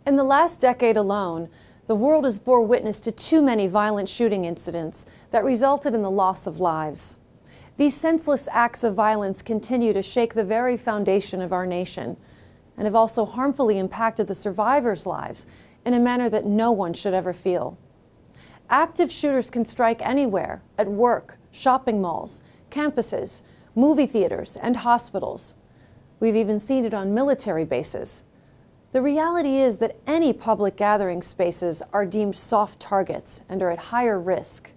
In the last decade alone, the world has bore witness to too many violent shooting incidents that resulted in the loss of lives. These senseless acts of violence continue to shake the very foundation of our nation and have also harmfully impacted the survivors' lives in a manner that no one should ever feel. Active shooters can strike anywhere, at work, shopping malls, campuses, movie theaters, and hospitals. We've even seen it on military bases. The reality is that any public gathering spaces are deemed soft targets and are at higher risk.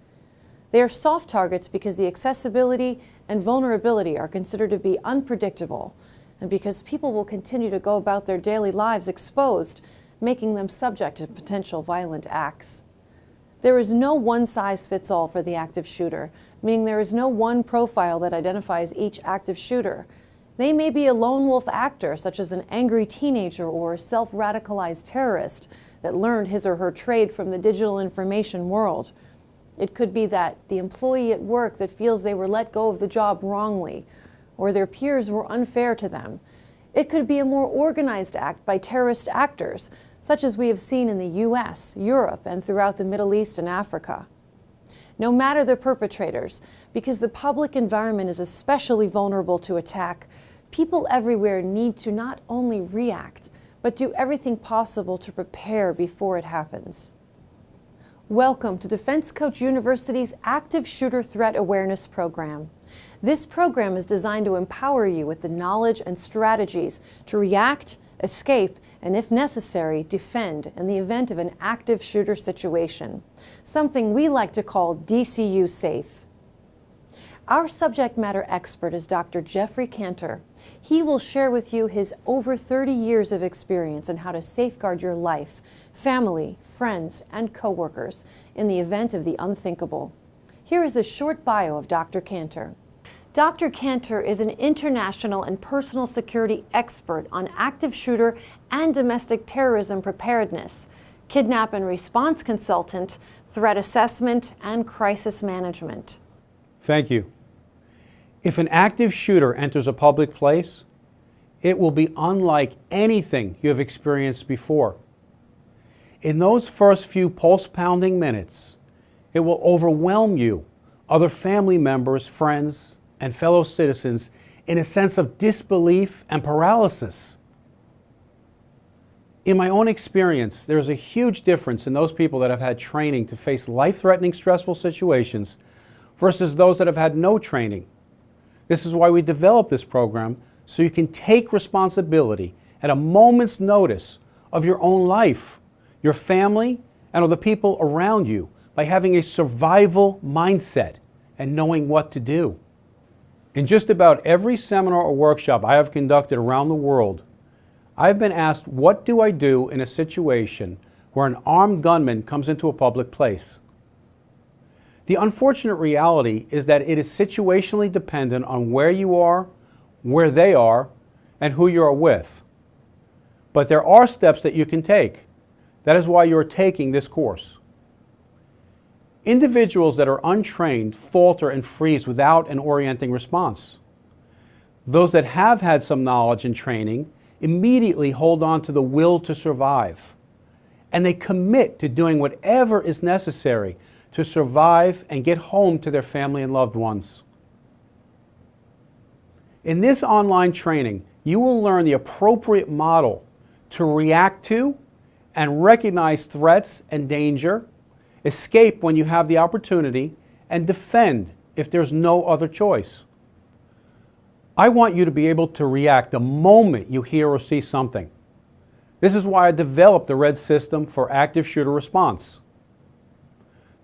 They are soft targets because the accessibility and vulnerability are considered to be unpredictable, and because people will continue to go about their daily lives exposed, making them subject to potential violent acts. There is no one-size-fits-all for the active shooter, meaning there is no one profile that identifies each active shooter. They may be a lone wolf actor, such as an angry teenager or a self-radicalized terrorist that learned his or her trade from the digital information world. It could be that the employee at work that feels they were let go of the job wrongly, or their peers were unfair to them. It could be a more organized act by terrorist actors, such as we have seen in the US, Europe, and throughout the Middle East and Africa. No matter the perpetrators, because the public environment is especially vulnerable to attack, people everywhere need to not only react, but do everything possible to prepare before it happens. Welcome to Defense Coach University's Active Shooter Threat Awareness Program. This program is designed to empower you with the knowledge and strategies to react, escape, and if necessary, defend in the event of an active shooter situation, something we like to call DCU Safe. Our subject matter expert is Dr. Jeffrey Cantor. He will share with you his over 30 years of experience on how to safeguard your life, family, friends, and coworkers in the event of the unthinkable. Here is a short bio of Dr. Cantor. Dr. Cantor is an international and personal security expert on active shooter and domestic terrorism preparedness, kidnap and response consultant, threat assessment, and crisis management. Thank you. If an active shooter enters a public place, it will be unlike anything you have experienced before. In those first few pulse-pounding minutes, it will overwhelm you, other family members, friends, and fellow citizens in a sense of disbelief and paralysis. In my own experience, there's a huge difference in those people that have had training to face life-threatening, stressful situations versus those that have had no training. This is why we developed this program, so you can take responsibility at a moment's notice of your own life, your family, and of the people around you by having a survival mindset and knowing what to do. In just about every seminar or workshop I have conducted around the world, I've been asked, what do I do in a situation where an armed gunman comes into a public place? The unfortunate reality is that it is situationally dependent on where you are, where they are, and who you are with. But there are steps that you can take. That is why you are taking this course. Individuals that are untrained falter and freeze without an orienting response. Those that have had some knowledge and training immediately hold on to the will to survive, and they commit to doing whatever is necessary to survive and get home to their family and loved ones. In this online training, you will learn the appropriate model to react to and recognize threats and danger, escape when you have the opportunity, and defend if there's no other choice. I want you to be able to react the moment you hear or see something. This is why I developed the RED system for active shooter response.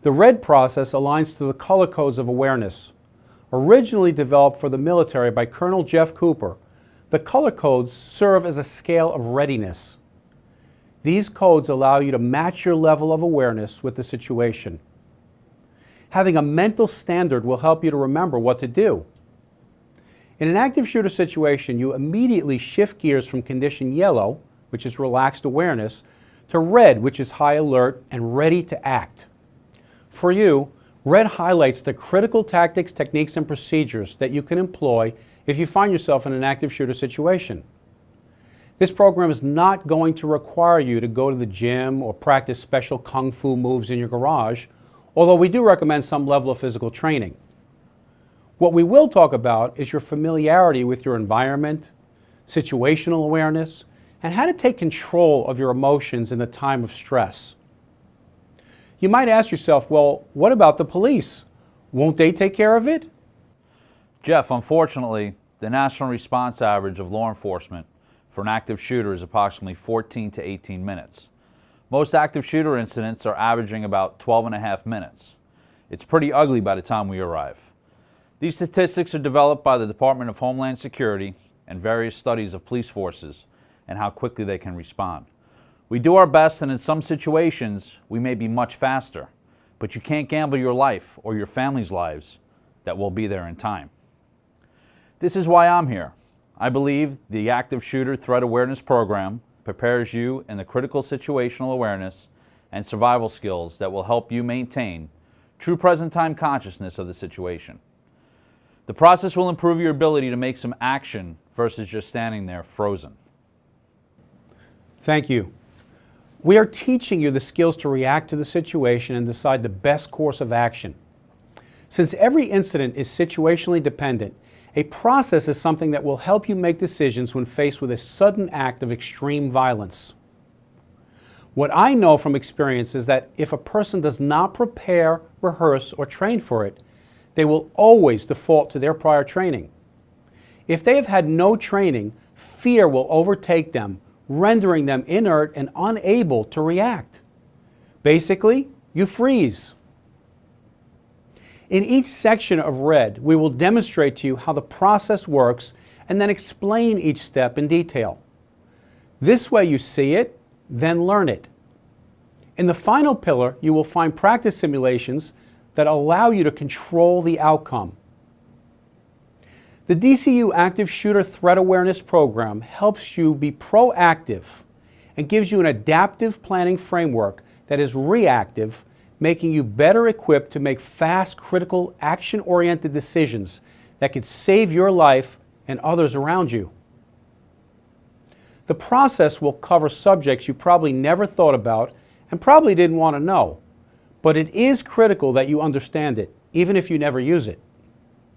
The RED process aligns to the color codes of awareness. Originally developed for the military by Colonel Jeff Cooper, the color codes serve as a scale of readiness. These codes allow you to match your level of awareness with the situation. Having a mental standard will help you to remember what to do. In an active shooter situation, you immediately shift gears from condition yellow, which is relaxed awareness, to red, which is high alert and ready to act. For you, red highlights the critical tactics, techniques, and procedures that you can employ if you find yourself in an active shooter situation. This program is not going to require you to go to the gym or practice special kung fu moves in your garage, although we do recommend some level of physical training. What we will talk about is your familiarity with your environment, situational awareness, and how to take control of your emotions in the time of stress. You might ask yourself, well, what about the police? Won't they take care of it? Jeff, unfortunately, the national response average of law enforcement for an active shooter is approximately 14 to 18 minutes. Most active shooter incidents are averaging about 12 and a half minutes. It's pretty ugly by the time we arrive. These statistics are developed by the Department of Homeland Security and various studies of police forces and how quickly they can respond. We do our best, and in some situations, we may be much faster, but you can't gamble your life or your family's lives that we'll be there in time. This is why I'm here. I believe the Active Shooter Threat Awareness Program prepares you in the critical situational awareness and survival skills that will help you maintain true present-time consciousness of the situation. The process will improve your ability to make some action versus just standing there frozen. Thank you. We are teaching you the skills to react to the situation and decide the best course of action. Since every incident is situationally dependent, a process is something that will help you make decisions when faced with a sudden act of extreme violence. What I know from experience is that if a person does not prepare, rehearse, or train for it, they will always default to their prior training. If they have had no training, fear will overtake them, rendering them inert and unable to react. Basically, you freeze. In each section of Red, we will demonstrate to you how the process works and then explain each step in detail. This way you see it, then learn it. In the final pillar, you will find practice simulations that allow you to control the outcome. The DCU Active Shooter Threat Awareness Program helps you be proactive and gives you an adaptive planning framework that is reactive, making you better equipped to make fast, critical, action-oriented decisions that could save your life and others around you. The process will cover subjects you probably never thought about and probably didn't want to know, but it is critical that you understand it, even if you never use it.